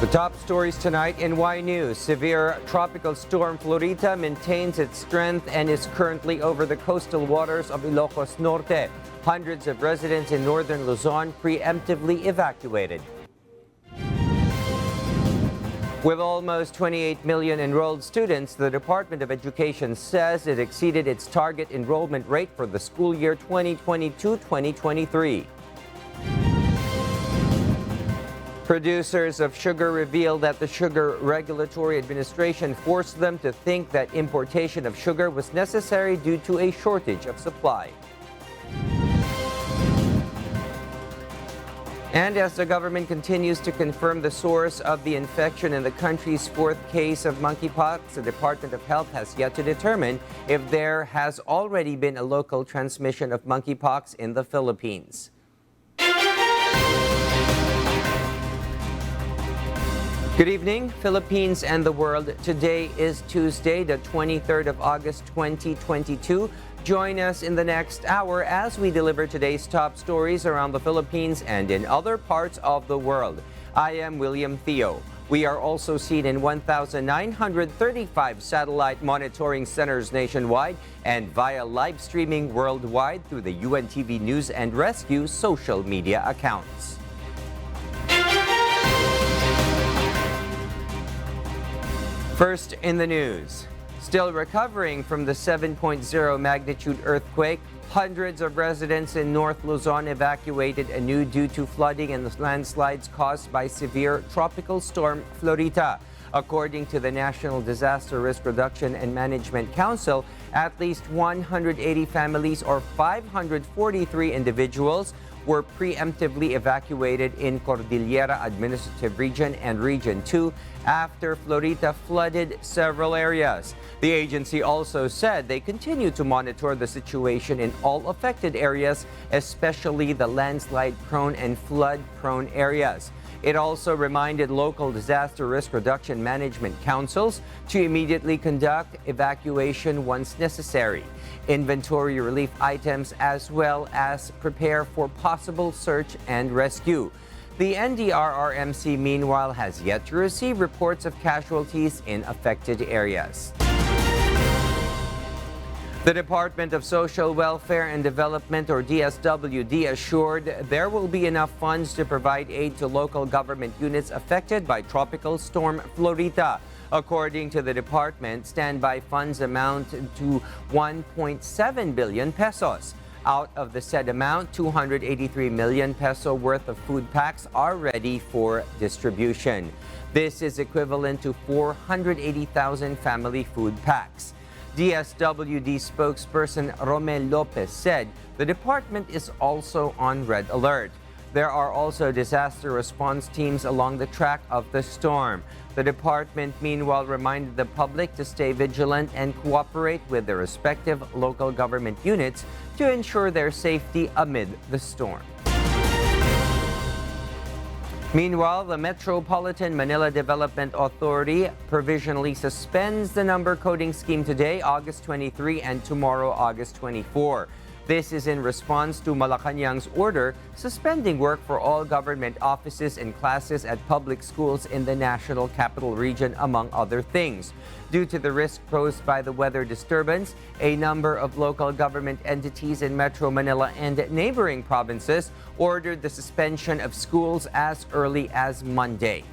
The top stories tonight in Y News. Severe Tropical Storm Florita maintains its strength and is currently over the coastal waters of Ilocos Norte. Hundreds of residents in northern Luzon preemptively evacuated. With almost 28 million enrolled students, the Department of Education says it exceeded its target enrollment rate for the school year 2022-2023. Producers of sugar revealed that the Sugar Regulatory Administration forced them to think that importation of sugar was necessary due to a shortage of supply. And as the government continues to confirm the source of the infection in the country's fourth case of monkeypox, the Department of Health has yet to determine if there has already been a local transmission of monkeypox in the Philippines. Good evening, Philippines and the world. Today is Tuesday, the 23rd of August, 2022. Join us in the next hour as we deliver today's top stories around the Philippines and in other parts of the world. I am William Theo. We are also seen in 1,935 satellite monitoring centers nationwide and via live streaming worldwide through the UNTV News and Rescue social media accounts. First in the news. Still recovering from the 7.0 magnitude earthquake, hundreds of residents in North Luzon evacuated anew due to flooding and landslides caused by severe Tropical Storm Florita. According to the National Disaster Risk Reduction and Management Council, at least 180 families or 543 individuals were preemptively evacuated in Cordillera Administrative Region and Region 2 after Florita flooded several areas. The agency also said they continue to monitor the situation in all affected areas, especially the landslide-prone and flood-prone areas. It also reminded local disaster risk reduction management councils to immediately conduct evacuation once necessary, inventory relief items, as well as prepare for possible search and rescue. The NDRRMC, meanwhile, has yet to receive reports of casualties in affected areas. The Department of Social Welfare and Development, or DSWD, assured there will be enough funds to provide aid to local government units affected by Tropical Storm Florita. According to the department, standby funds amount to 1.7 billion pesos. Out of the said amount, 283 million peso worth of food packs are ready for distribution. This is equivalent to 480,000 family food packs. DSWD spokesperson Romel Lopez said the department is also on red alert. There are also disaster response teams along the track of the storm. The department, meanwhile, reminded the public to stay vigilant and cooperate with their respective local government units to ensure their safety amid the storm. Meanwhile, the Metropolitan Manila Development Authority provisionally suspends the number coding scheme today, August 23, and tomorrow, August 24. This is in response to Malacanang's order suspending work for all government offices and classes at public schools in the National Capital Region, among other things. Due to the risk posed by the weather disturbance, a number of local government entities in Metro Manila and neighboring provinces ordered the suspension of schools as early as Monday.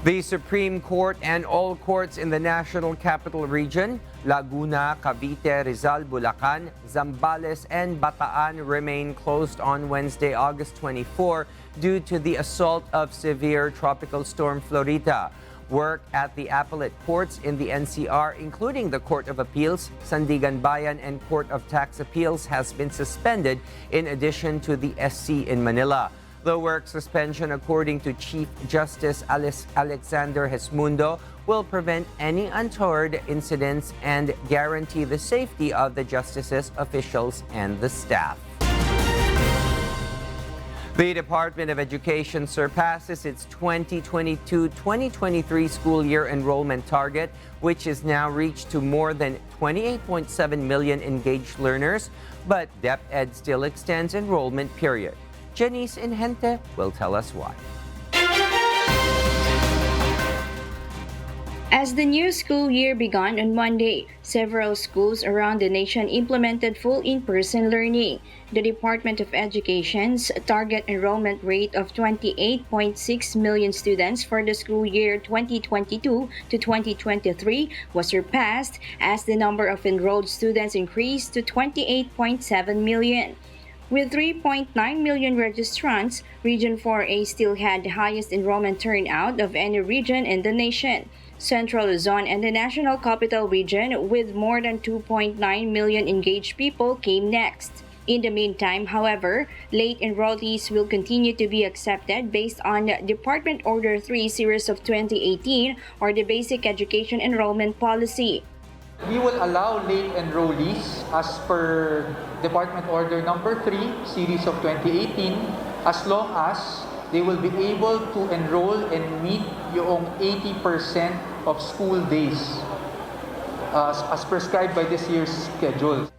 The Supreme Court and all courts in the National Capital Region, Laguna, Cavite, Rizal, Bulacan, Zambales, and Bataan remain closed on Wednesday, August 24, due to the assault of severe Tropical Storm Florita. Work at the appellate courts in the NCR, including the Court of Appeals, Sandigan Bayan, and Court of Tax Appeals, has been suspended in addition to the SC in Manila. The work suspension, according to Chief Justice Alexander Hesmundo, will prevent any untoward incidents and guarantee the safety of the justices, officials, and the staff. The Department of Education surpasses its 2022-2023 school year enrollment target, which is now reached to more than 28.7 million engaged learners, but DepEd still extends enrollment period. Janice Inhente will tell us why. As the new school year began on Monday, several schools around the nation implemented full in-person learning. The Department of Education's target enrollment rate of 28.6 million students for the school year 2022 to 2023 was surpassed as the number of enrolled students increased to 28.7 million. With 3.9 million registrants, Region 4A still had the highest enrollment turnout of any region in the nation. Central Luzon and the National Capital Region, with more than 2.9 million engaged people, came next. In the meantime, however, late enrollees will continue to be accepted based on Department Order 3 Series of 2018 or the Basic Education Enrollment Policy. We will allow late enrollees as per Department Order number 3 Series of 2018 as long as they will be able to enroll and meet yung 80% of school days as prescribed by this year's schedule.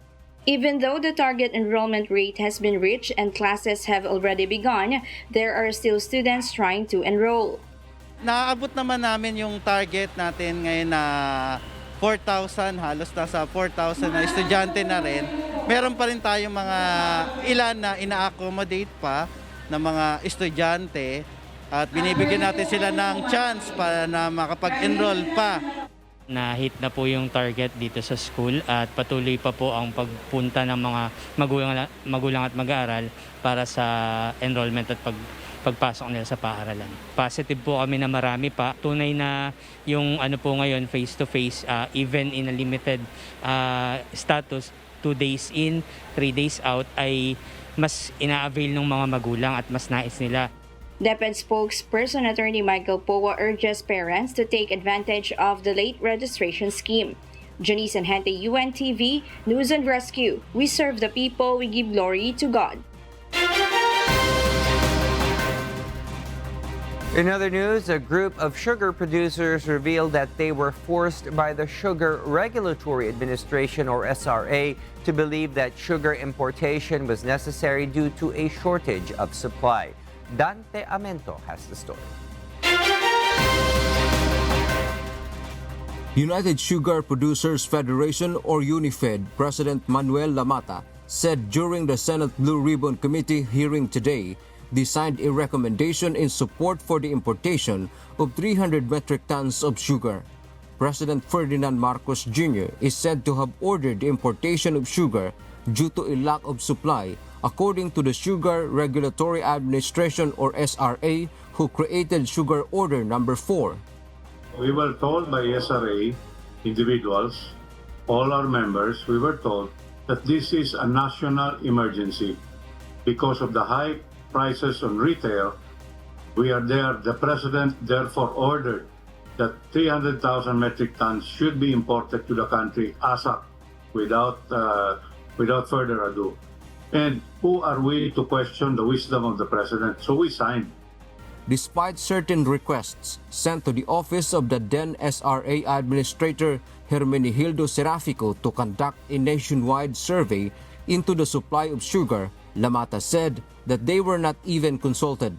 Even though the target enrollment rate has been reached and classes have already begun, there are still students trying to enroll. Naaabot naman namin yung target natin ngayon na 4,000, halos nasa 4,000 na estudyante na rin. Meron pa rin tayong mga ilan na ina-accommodate pa ng mga estudyante at binibigyan natin sila ng chance para na makapag-enroll pa. Na-hit na po yung target dito sa school at patuloy pa po ang pagpunta ng mga magulang at mag-aaral para sa enrollment at pagpasok nila sa paaralan. Positive po kami na marami pa. Tunay na yung ano po ngayon face-to-face, even in a limited status, 2 days in, 3 days out, ay mas ina-avail ng mga magulang at mas nais nila. DepEd spokesperson Attorney Michael Poa urges parents to take advantage of the late registration scheme. Janice Anhente, UNTV, News and Rescue. We serve the people, we give glory to God. In other news, a group of sugar producers revealed that they were forced by the Sugar Regulatory Administration, or SRA, to believe that sugar importation was necessary due to a shortage of supply. Dante Amento has the story. United Sugar Producers Federation, or UNIFED, President Manuel Lamata said during the Senate Blue Ribbon Committee hearing today, they signed a recommendation in support for the importation of 300 metric tons of sugar. President Ferdinand Marcos Jr. is said to have ordered the importation of sugar due to a lack of supply, according to the Sugar Regulatory Administration, or SRA, who created Sugar Order Number 4. We were told by SRA individuals, all our members, we were told that this is a national emergency because of the high prices on retail. The President therefore ordered that 300,000 metric tons should be imported to the country ASAP without further ado. And who are we to question the wisdom of the President? So we signed. Despite certain requests sent to the office of the then SRA Administrator Hermenegildo Serafico to conduct a nationwide survey into the supply of sugar, Lamata said that they were not even consulted.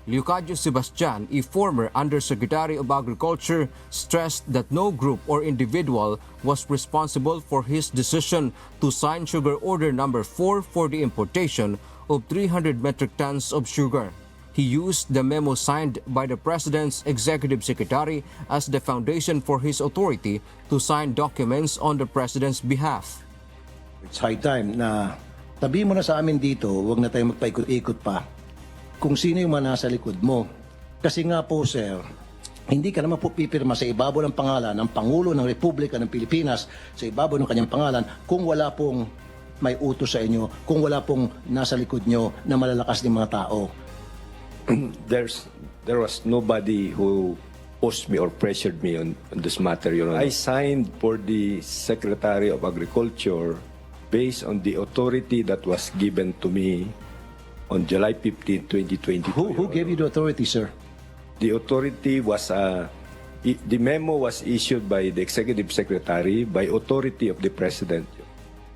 Leocadio Sebastian, a former Undersecretary of Agriculture, stressed that no group or individual was responsible for his decision to sign Sugar Order Number 4 for the importation of 300 metric tons of sugar. He used the memo signed by the President's Executive Secretary as the foundation for his authority to sign documents on the President's behalf. It's high time na tabi mo na sa amin dito, huwag na tayo magpaikot-ikot pa kung sino yung mga nasa likod mo. Kasi nga po, sir, hindi ka naman po pipirma sa ibabaw ng pangalan ng Pangulo ng Republika ng Pilipinas, sa ibabaw ng kanyang pangalan, kung wala pong may utos sa inyo, kung wala pong nasa likod nyo na malalakas ng mga tao. There was nobody who pushed me or pressured me on this matter, Your Honor. I signed for the Secretary of Agriculture based on the authority that was given to me on July 15, 2022. Who gave you the authority, sir? The authority was, the memo was issued by the Executive Secretary by authority of the President.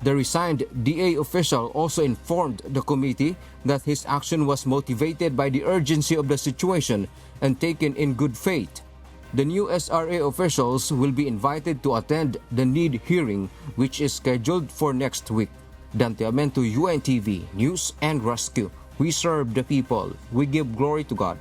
The resigned DA official also informed the committee that his action was motivated by the urgency of the situation and taken in good faith. The new SRA officials will be invited to attend the need hearing, which is scheduled for next week. Dante Amento, UNTV, News and Rescue. We serve the people. We give glory to God.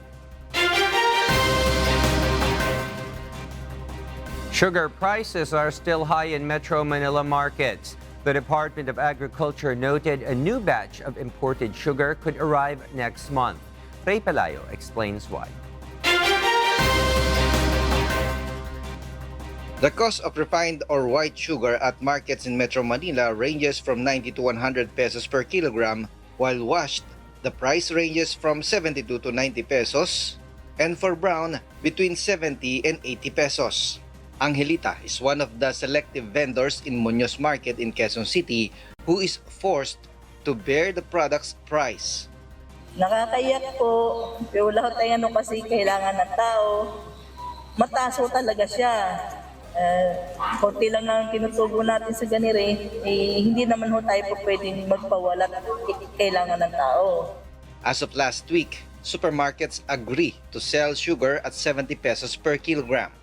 Sugar prices are still high in Metro Manila markets. The Department of Agriculture noted a new batch of imported sugar could arrive next month. Ray Pelayo explains why. The cost of refined or white sugar at markets in Metro Manila ranges from 90 to 100 pesos per kilogram, while washed, the price ranges from 72 to 90 pesos, and for brown, between 70 and 80 pesos. Angelita is one of the selective vendors in Muñoz Market in Quezon City who is forced to bear the product's price. Nakakaiyak po, pero lahat ay kasi kailangan ng tao. Mataas po talaga siya. Konti lang ang tinutubo natin sa ganire, hindi naman ho tayo po pwedeng magpawala at kailangan ng tao. As of last week, supermarkets agree to sell sugar at 70 pesos per kilogram.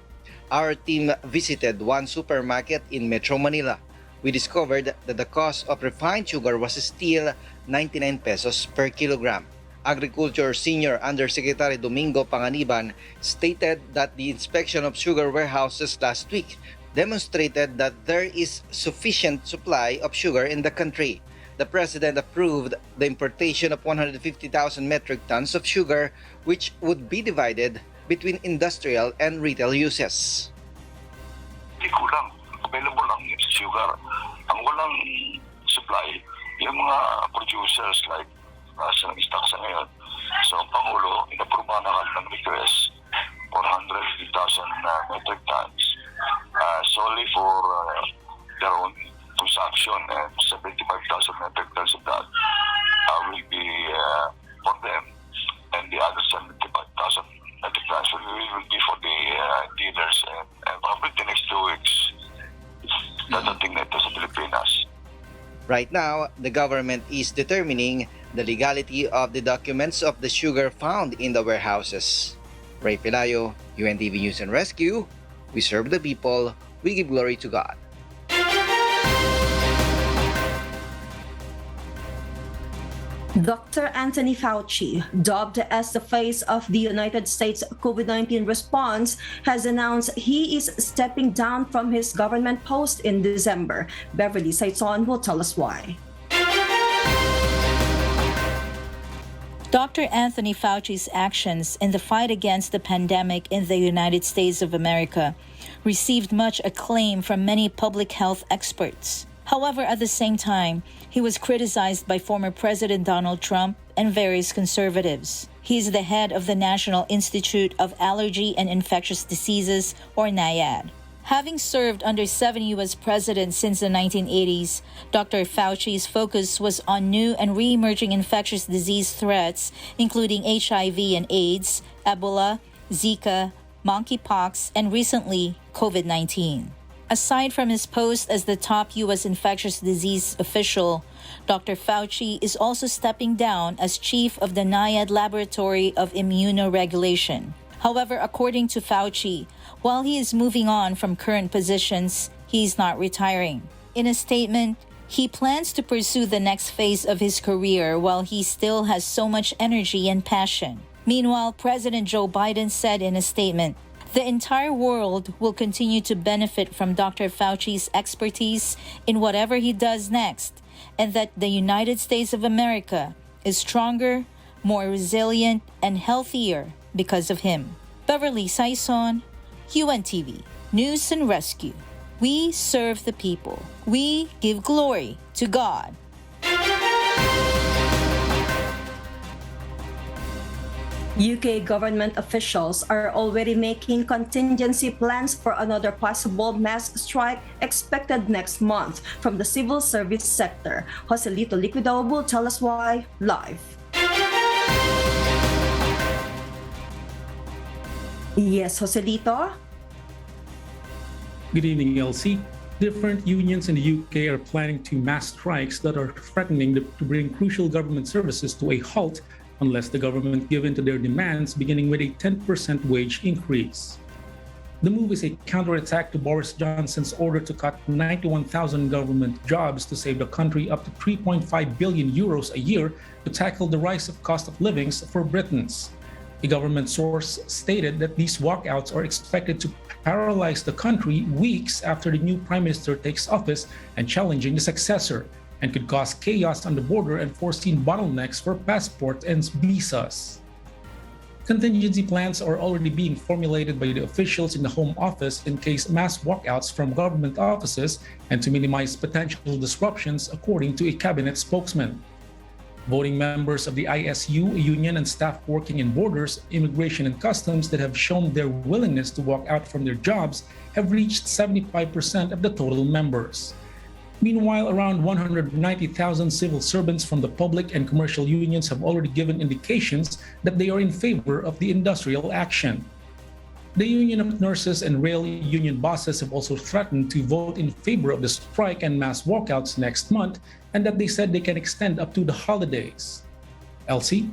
Our team visited one supermarket in Metro Manila. We discovered that the cost of refined sugar was still 99 pesos per kilogram. Agriculture Senior Undersecretary Domingo Panganiban stated that the inspection of sugar warehouses last week demonstrated that there is sufficient supply of sugar in the country. The President approved the importation of 150,000 metric tons of sugar, which would be divided between industrial and retail uses. Hindi kulang. Available ang sugar. Ang walang supply, yung mga producers like sa stock sa ngayon. So ang Pangulo, inapruba na ng request 450,000 metric tons solely for their own consumption, and 75,000 metric tons of that will be for them, and the other 75,000 metric tons will be for the dealers, and probably the next 2 weeks dadating na ito sa Pilipinas. Right now, the government is determining the legality of the documents of the sugar found in the warehouses. Ray Pelayo, UNTV News and Rescue. We serve the people. We give glory to God. Dr. Anthony Fauci, dubbed as the face of the United States COVID-19 response, has announced he is stepping down from his government post in December. Beverly Saison will tell us why. Dr. Anthony Fauci's actions in the fight against the pandemic in the United States of America received much acclaim from many public health experts. However, at the same time, he was criticized by former President Donald Trump and various conservatives. He is the head of the National Institute of Allergy and Infectious Diseases, or NIAID. Having served under 7 U.S. presidents since the 1980s, Dr. Fauci's focus was on new and re-emerging infectious disease threats, including HIV and AIDS, Ebola, Zika, monkeypox, and recently, COVID-19. Aside from his post as the top U.S. infectious disease official, Dr. Fauci is also stepping down as chief of the NIAID Laboratory of Immunoregulation. However, according to Fauci, while he is moving on from current positions, he is not retiring. In a statement, he plans to pursue the next phase of his career while he still has so much energy and passion. Meanwhile, President Joe Biden said in a statement, "The entire world will continue to benefit from Dr. Fauci's expertise in whatever he does next, and that the United States of America is stronger, more resilient, and healthier because of him." Beverly Saison, UNTV, News and Rescue. We serve the people. We give glory to God. UK government officials are already making contingency plans for another possible mass strike expected next month from the civil service sector. Joselito Liquido will tell us why live. Yes, Joselito? Good evening, Elsie. Different unions in the UK are planning to mass strikes that are threatening to bring crucial government services to a halt unless the government give in to their demands, beginning with a 10% wage increase. The move is a counterattack to Boris Johnson's order to cut 91,000 government jobs to save the country up to 3.5 billion euros a year to tackle the rise of cost of livings for Britons. A government source stated that these walkouts are expected to paralyze the country weeks after the new prime minister takes office and challenging the successor, and could cause chaos on the border and foreseen bottlenecks for passports and visas. Contingency plans are already being formulated by the officials in the Home Office in case mass walkouts from government offices and to minimize potential disruptions, according to a cabinet spokesman. Voting members of the ISU, a union and staff working in borders, immigration and customs that have shown their willingness to walk out from their jobs have reached 75% of the total members. Meanwhile, around 190,000 civil servants from the public and commercial unions have already given indications that they are in favor of the industrial action. The Union of Nurses and rail union bosses have also threatened to vote in favor of the strike and mass walkouts next month, and that they said they can extend up to the holidays. Elsie?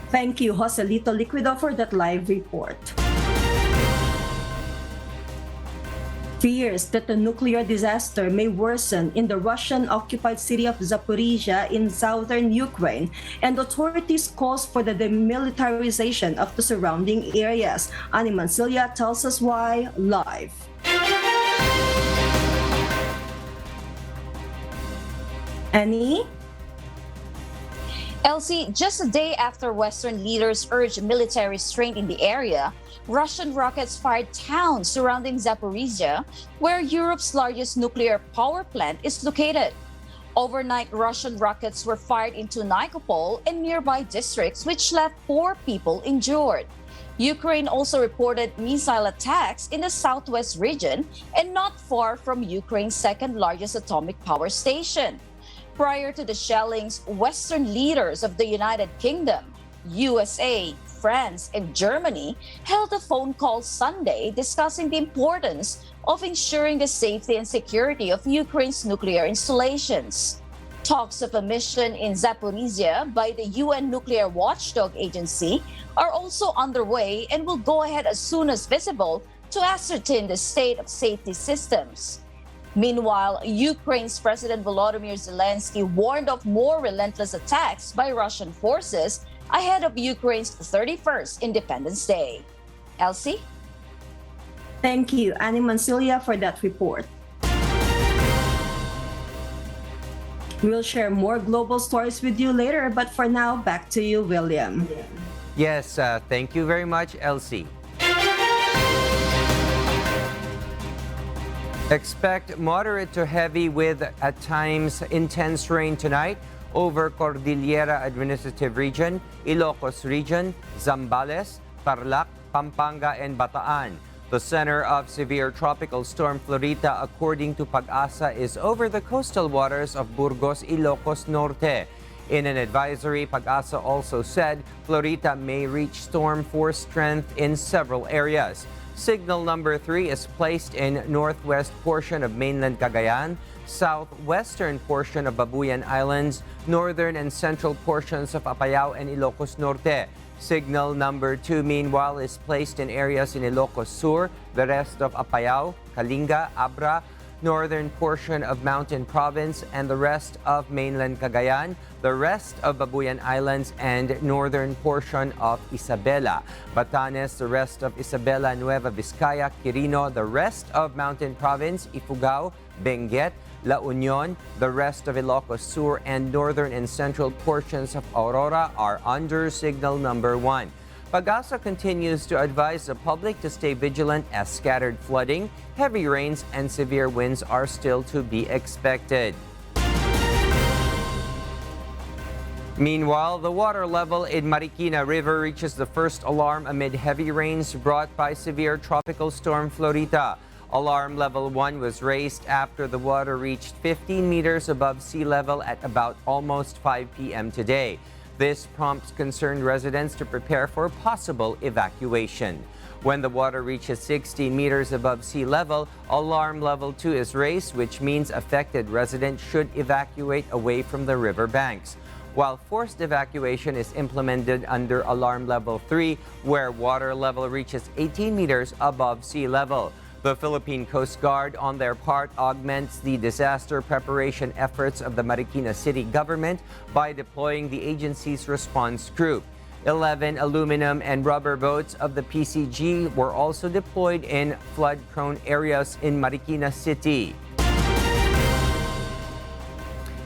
Thank you, Joselito Liquido, for that live report. Fears that the nuclear disaster may worsen in the Russian-occupied city of Zaporizhia in southern Ukraine, and authorities calls for the demilitarization of the surrounding areas. Ani Mancilia tells us why live. Annie? Elsie, just a day after Western leaders urged military restraint in the area, Russian rockets fired towns surrounding Zaporizhia, where Europe's largest nuclear power plant is located. Overnight, Russian rockets were fired into Nikopol and nearby districts, which left 4 people injured. Ukraine also reported missile attacks in the southwest region and not far from Ukraine's second largest atomic power station. Prior to the shellings, Western leaders of the United Kingdom, USA, France, and Germany held a phone call Sunday discussing the importance of ensuring the safety and security of Ukraine's nuclear installations. Talks of a mission in Zaporizhia by the UN Nuclear Watchdog Agency are also underway and will go ahead as soon as visible to ascertain the state of safety systems. Meanwhile, Ukraine's President Volodymyr Zelensky warned of more relentless attacks by Russian forces ahead of Ukraine's 31st Independence Day. Elsie? Thank you, Ani Mancilia, for that report. We'll share more global stories with you later, but for now, back to you, William. Yes, thank you very much, Elsie. Expect moderate to heavy with, at times, intense rain tonight over Cordillera Administrative Region, Ilocos Region, Zambales, Tarlac, Pampanga, and Bataan. The center of severe Tropical Storm Florita, according to Pag-asa, is over the coastal waters of Burgos, Ilocos Norte. In an advisory, Pag-asa also said Florita may reach storm force strength in several areas. Signal number 3 is placed in northwest portion of mainland Cagayan, southwestern portion of Babuyan Islands, northern and central portions of Apayao and Ilocos Norte. Signal number 2, meanwhile, is placed in areas in Ilocos Sur, the rest of Apayao, Kalinga, Abra, northern portion of Mountain Province, and the rest of mainland Cagayan, the rest of Babuyan Islands, and northern portion of Isabela. Batanes, the rest of Isabela, Nueva Vizcaya, Quirino, the rest of Mountain Province, Ifugao, Benguet, La Union, the rest of Ilocos Sur, and northern and central portions of Aurora are under signal number 1. Pag-asa continues to advise the public to stay vigilant as scattered flooding, heavy rains, and severe winds are still to be expected. Meanwhile, the water level in Marikina River reaches the first alarm amid heavy rains brought by severe Tropical Storm Florita. Alarm level 1 was raised after the water reached 15 meters above sea level at about almost 5 p.m. today. This prompts concerned residents to prepare for possible evacuation. When the water reaches 60 meters above sea level, alarm level 2 is raised, which means affected residents should evacuate away from the river banks. while forced evacuation is implemented under Alarm Level 3, where water level reaches 18 meters above sea level. The Philippine Coast Guard, on their part, augments the disaster preparation efforts of the Marikina City government by deploying the agency's response group. 11 aluminum and rubber boats of the PCG were also deployed in flood-prone areas in Marikina City.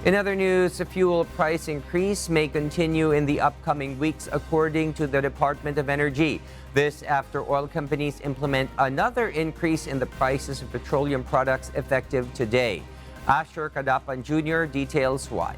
In other news, the fuel price increase may continue in the upcoming weeks, according to the Department of Energy. This after oil companies implement another increase in the prices of petroleum products effective today. Asher Kadapan Jr. details why.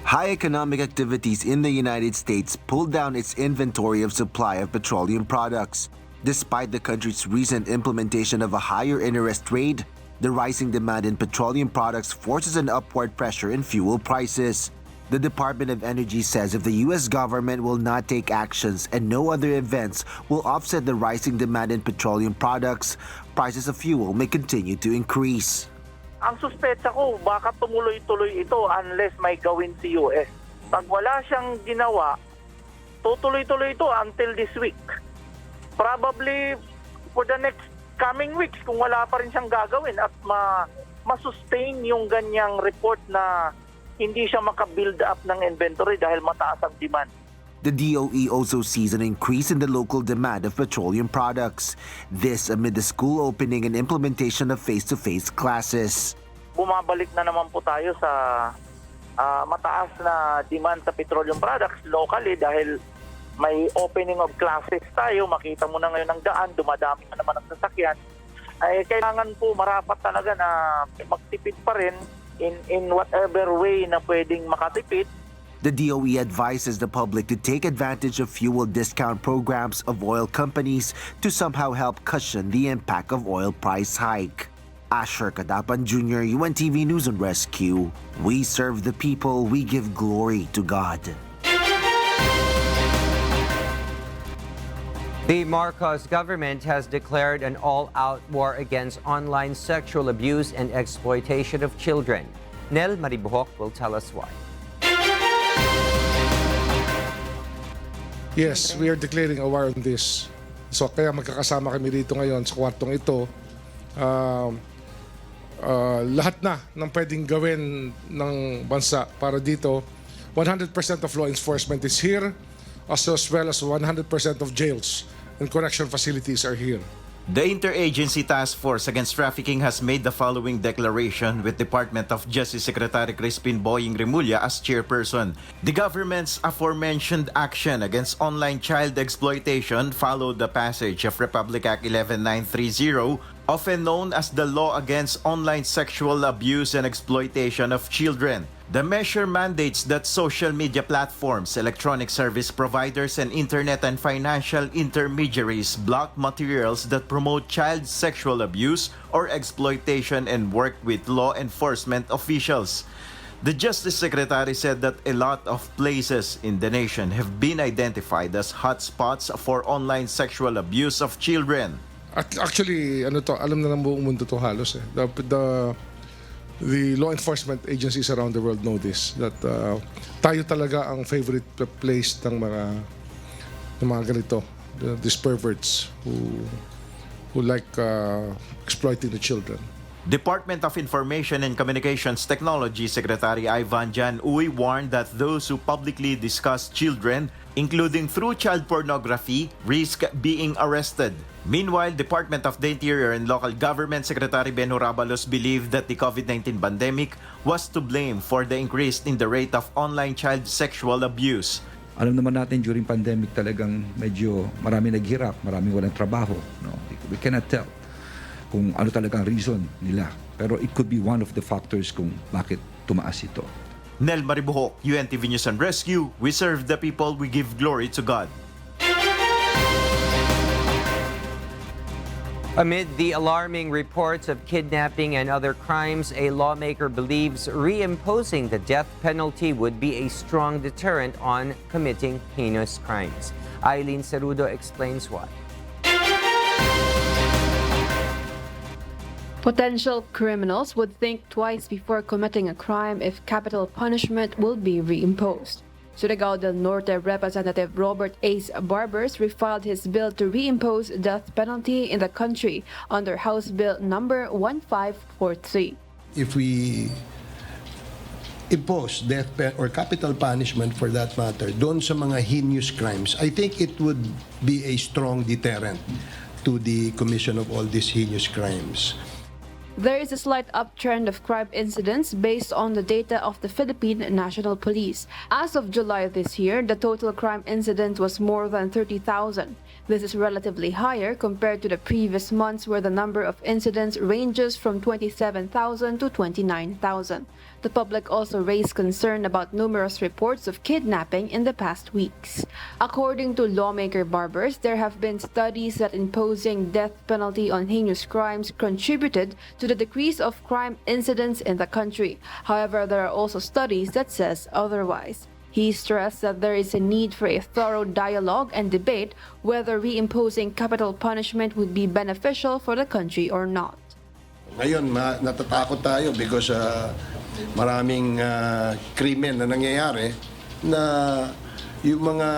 High economic activities in the United States pulled down its inventory of supply of petroleum products. Despite the country's recent implementation of a higher interest rate, the rising demand in petroleum products forces an upward pressure in fuel prices. The Department of Energy says if the U.S. government will not take actions and no other events will offset the rising demand in petroleum products, prices of fuel may continue to increase. Ang suspetsa ko, baka tumuloy-tuloy ito unless may gawin si US. Pag wala siyang ginawa, tutuloy-tuloy ito until this week. Probably for the next coming weeks kung wala pa rin siyang gagawin at ma-sustain yung ganyang report na hindi siya maka-build up ng inventory dahil mataas ang demand. The DOE also sees an increase in the local demand of petroleum products. This amid the school opening and implementation of face-to-face classes. Bumabalik na naman po tayo sa mataas na demand sa petroleum products locally dahil may opening of classes tayo. Makita mo na ngayon ang daan, dumadami na naman ang sasakyan. Ay kailangan po marapat talaga na magtipid pa rin in whatever way na pwedeng makatipid. The DOE advises the public to take advantage of fuel discount programs of oil companies to somehow help cushion the impact of oil price hike. Asher Kadapan Jr., UNTV News and Rescue. We serve the people, we give glory to God. The Marcos government has declared an all-out war against online sexual abuse and exploitation of children. Nel Maribuhok will tell us why. Yes, we are declaring a war on this. So kaya magkakasama kami dito ngayon sa kwartong ito. Lahat na ng pwedeng gawin ng bansa para dito. 100% of law enforcement is here, as well as 100% of jails and correction facilities are here. The Interagency Task Force Against Trafficking has made the following declaration with Department of Justice Secretary Crispin Boying Remulla as chairperson. The government's aforementioned action against online child exploitation followed the passage of Republic Act 11930, often known as the Law Against Online Sexual Abuse and Exploitation of Children. The measure mandates that social media platforms, electronic service providers, and internet and financial intermediaries block materials that promote child sexual abuse or exploitation and work with law enforcement officials. The Justice Secretary said that a lot of places in the nation have been identified as hotspots for online sexual abuse of children. Actually, alam na ng buong mundo to halos. The law enforcement agencies around the world know this, that tayo talaga ang favorite place ng mga ganito, these perverts who like exploiting the children. Department of Information and Communications Technology Secretary Ivan Jan Uy warned that those who publicly discuss children, including through child pornography, risk being arrested. Meanwhile, Department of the Interior and Local Government Secretary Ben Horabalos believed that the COVID-19 pandemic was to blame for the increase in the rate of online child sexual abuse. Alam naman natin during pandemic talagang medyo marami naghirap, marami walang trabaho. No? We cannot tell kung ano talagang reason nila. Pero it could be one of the factors kung bakit tumaas ito. Nel Maribuhok, UNTV News and Rescue. We serve the people, we give glory to God. Amid the alarming reports of kidnapping and other crimes, a lawmaker believes reimposing the death penalty would be a strong deterrent on committing heinous crimes. Eileen Cerudo explains why. Potential criminals would think twice before committing a crime if capital punishment will be reimposed. Surigao del Norte Representative Robert Ace Barbers refiled his bill to reimpose death penalty in the country under House Bill number 1543. If we impose death or capital punishment for that matter doon sa mga heinous crimes, I think it would be a strong deterrent to the commission of all these heinous crimes. There is a slight uptrend of crime incidents based on the data of the Philippine National Police. As of July this year, the total crime incident was more than 30,000. This is relatively higher compared to the previous months where the number of incidents ranges from 27,000 to 29,000. The public also raised concern about numerous reports of kidnapping in the past weeks. According to lawmaker Barbers, there have been studies that imposing death penalty on heinous crimes contributed to the decrease of crime incidents in the country. However, there are also studies that says otherwise. He stressed that there is a need for a thorough dialogue and debate whether reimposing capital punishment would be beneficial for the country or not. Ngayon, natatakot tayo because maraming krimen na nangyayari na yung mga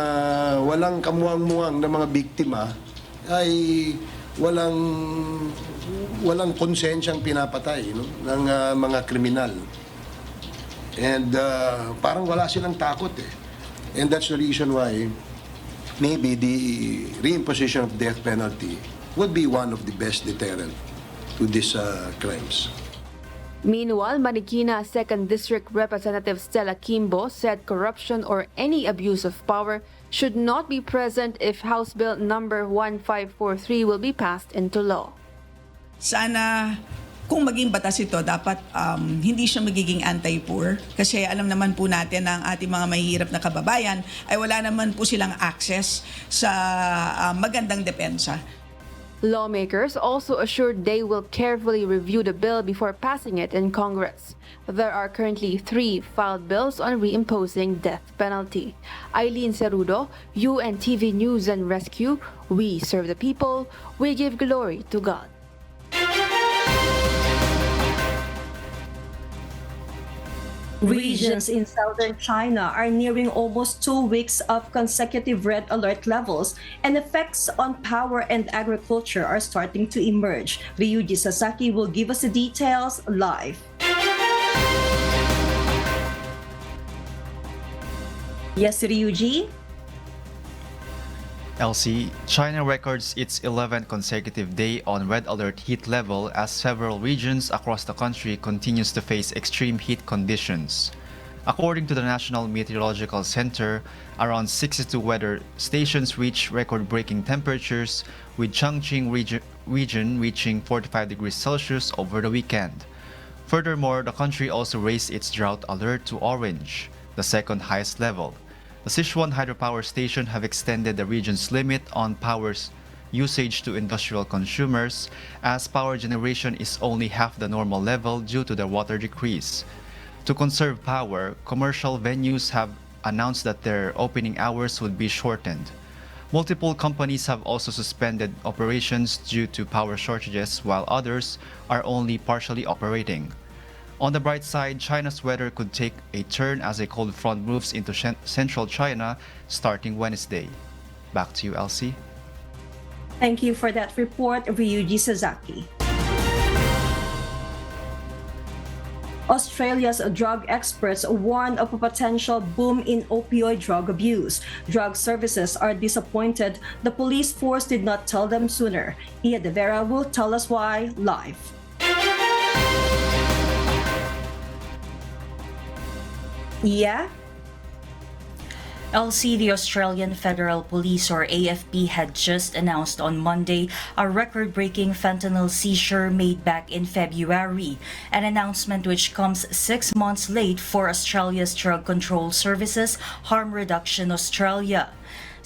walang kamuwang-muwang na mga biktima ay walang konsensyang pinapatay, no, ng mga kriminal. And parang wala silang takot eh. And that's the reason why maybe the reimposition of death penalty would be one of the best deterrent to these crimes. Meanwhile, Marikina 2nd District Representative Stella Kimbo said corruption or any abuse of power should not be present if House Bill number 1543 will be passed into law. Sana kung maging batas ito, dapat hindi siya magiging anti-poor. Kasi alam naman po natin na ang ating mga mahihirap na kababayan ay wala naman po silang access sa magandang depensa. Lawmakers also assured they will carefully review the bill before passing it in Congress. There are currently 3 filed bills on reimposing death penalty. Eileen Cerudo, UNTV News and Rescue. We serve the people. We give glory to God. Regions in southern China are nearing almost 2 weeks of consecutive red alert levels, and effects on power and agriculture are starting to emerge. Ryuji Sasaki will give us the details live. Yes, Ryuji? LC, China records its 11th consecutive day on red alert heat level as several regions across the country continues to face extreme heat conditions. According to the National Meteorological Center, around 62 weather stations reach record-breaking temperatures, with Chongqing region reaching 45 degrees Celsius over the weekend. Furthermore, the country also raised its drought alert to orange, the second highest level. The Sichuan hydropower station have extended the region's limit on power usage to industrial consumers, as power generation is only half the normal level due to the water decrease. To conserve power, commercial venues have announced that their opening hours would be shortened. Multiple companies have also suspended operations due to power shortages, while others are only partially operating. On the bright side, China's weather could take a turn as a cold front moves into central China starting Wednesday. Back to you, Elsie. Thank you for that report, Ryuji Sasaki. Australia's drug experts warn of a potential boom in opioid drug abuse. Drug services are disappointed the police force did not tell them sooner. Ia De Vera will tell us why live. Yeah? LC, the Australian Federal Police or AFP had just announced on Monday a record-breaking fentanyl seizure made back in February, an announcement which comes 6 months late for Australia's Drug Control Services Harm Reduction Australia.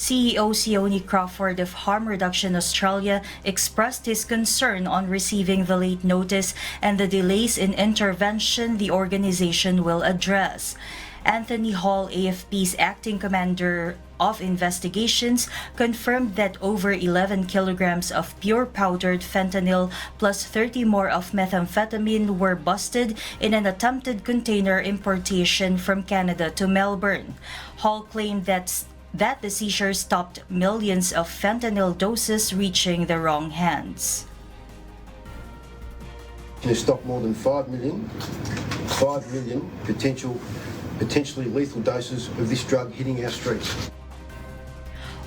CEO Sione Crawford of Harm Reduction Australia expressed his concern on receiving the late notice and the delays in intervention the organization will address. Anthony Hall, AFP's acting commander of investigations, confirmed that over 11 kilograms of pure powdered fentanyl plus 30 more of methamphetamine were busted in an attempted container importation from Canada to Melbourne. Hall claimed that the seizure stopped millions of fentanyl doses reaching the wrong hands. To stop more than 5 million potentially lethal doses of this drug hitting our streets.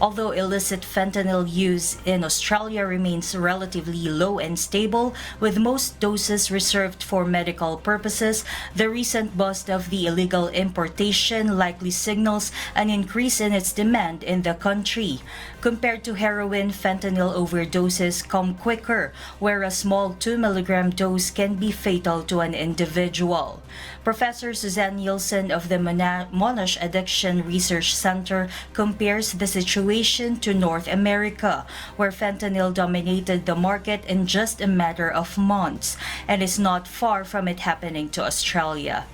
Although illicit fentanyl use in Australia remains relatively low and stable, with most doses reserved for medical purposes, the recent bust of the illegal importation likely signals an increase in its demand in the country. Compared to heroin, fentanyl overdoses come quicker, where a small 2-milligram dose can be fatal to an individual. Professor Suzanne Nielsen of the Monash Addiction Research Center compares the situation to North America, where fentanyl dominated the market in just a matter of months, and is not far from it happening to Australia.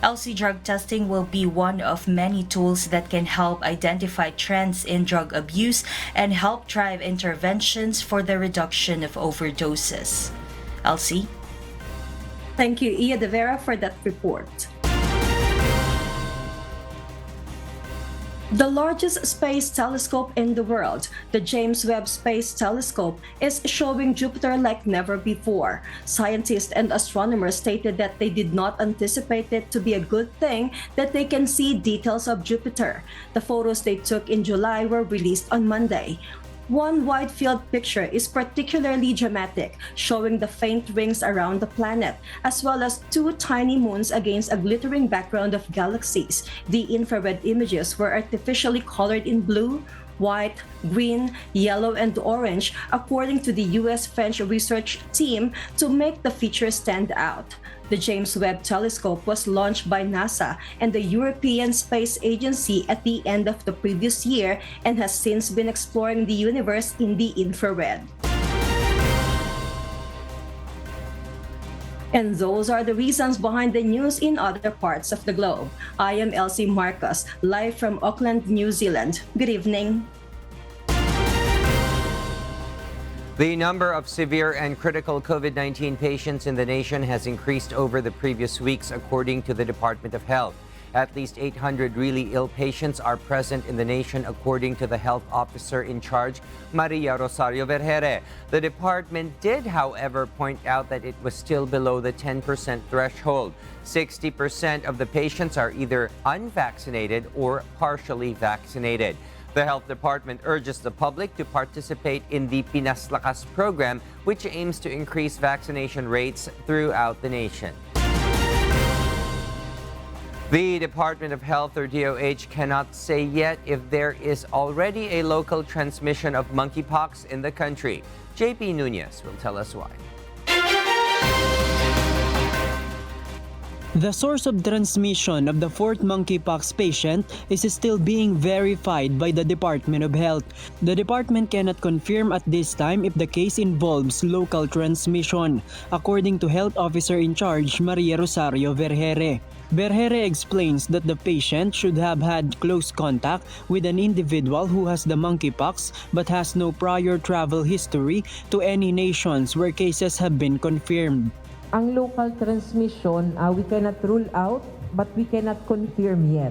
LC drug testing will be one of many tools that can help identify trends in drug abuse and help drive interventions for the reduction of overdoses. LC? Thank you, Iya De Vera, for that report. The largest space telescope in the world, the James Webb Space Telescope, is showing Jupiter like never before. Scientists and astronomers stated that they did not anticipate it to be a good thing that they can see details of Jupiter. The photos they took in July were released on Monday. One wide-field picture is particularly dramatic, showing the faint rings around the planet, as well as 2 tiny moons against a glittering background of galaxies. The infrared images were artificially colored in blue, white, green, yellow, and orange, according to the U.S.-French research team, to make the feature stand out. The James Webb Telescope was launched by NASA and the European Space Agency at the end of the previous year and has since been exploring the universe in the infrared. And those are the reasons behind the news in other parts of the globe. I am Elsie Marcos, live from Auckland, New Zealand. Good evening. The number of severe and critical COVID-19 patients in the nation has increased over the previous weeks, according to the Department of Health. At least 800 really ill patients are present in the nation, according to the health officer in charge, Maria Rosario Vergere. The department did, however, point out that it was still below the 10% threshold. 60% of the patients are either unvaccinated or partially vaccinated. The health department urges the public to participate in the Pinas Lakas program, which aims to increase vaccination rates throughout the nation. The Department of Health, or DOH, cannot say yet if there is already a local transmission of monkeypox in the country. JP Nunez will tell us why. The source of transmission of the 4th monkeypox patient is still being verified by the Department of Health. The department cannot confirm at this time if the case involves local transmission, according to Health Officer in Charge Maria Rosario Vergere. Vergere explains that the patient should have had close contact with an individual who has the monkeypox but has no prior travel history to any nations where cases have been confirmed. Ang local transmission, we cannot rule out, but we cannot confirm yet.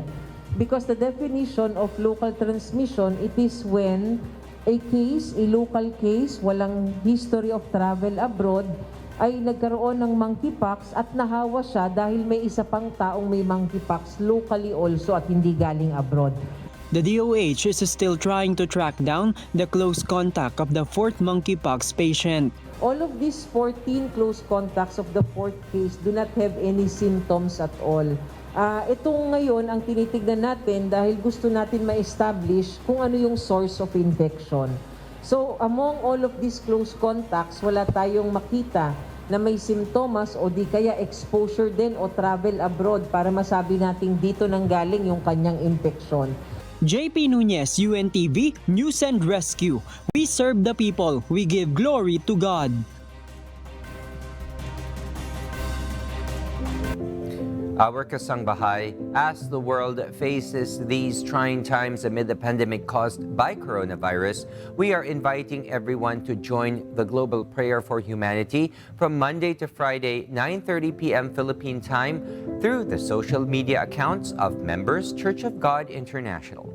Because the definition of local transmission, it is when a local case, walang history of travel abroad, ay nagkaroon ng monkeypox at nahawa siya dahil may isa pang taong may monkeypox locally also at hindi galing abroad. The DOH is still trying to track down the close contact of the 4th monkeypox patient. All of these 14 close contacts of the 4th case do not have any symptoms at all. Ito ngayon ang tinitignan natin dahil gusto natin ma-establish kung ano yung source of infection. So among all of these close contacts, wala tayong makita na may simptomas o di kaya exposure din o travel abroad para masabi natin dito nanggaling yung kanyang infection. JP Nunez, UNTV, News and Rescue. We serve the people. We give glory to God. Our kasangbahay, as the world faces these trying times amid the pandemic caused by coronavirus, we are inviting everyone to join the Global Prayer for Humanity from Monday to Friday, 9:30 p.m. Philippine time through the social media accounts of Members Church of God International.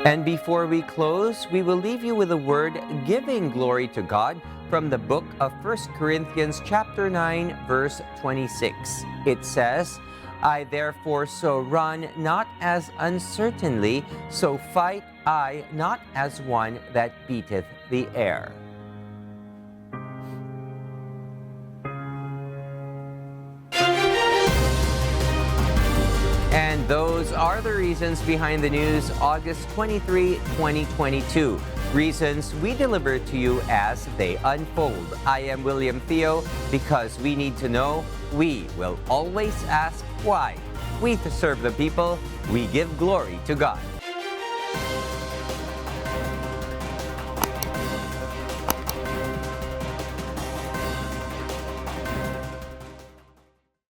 And before we close, we will leave you with a word giving glory to God from the book of 1 Corinthians chapter 9, verse 26. It says, I therefore so run, not as uncertainly, so fight I, not as one that beateth the air. And those are the reasons behind the news August 23, 2022. Reasons we deliver to you as they unfold. I am William Theo. Because we need to know, we will always ask why. We serve the people, we give glory to God.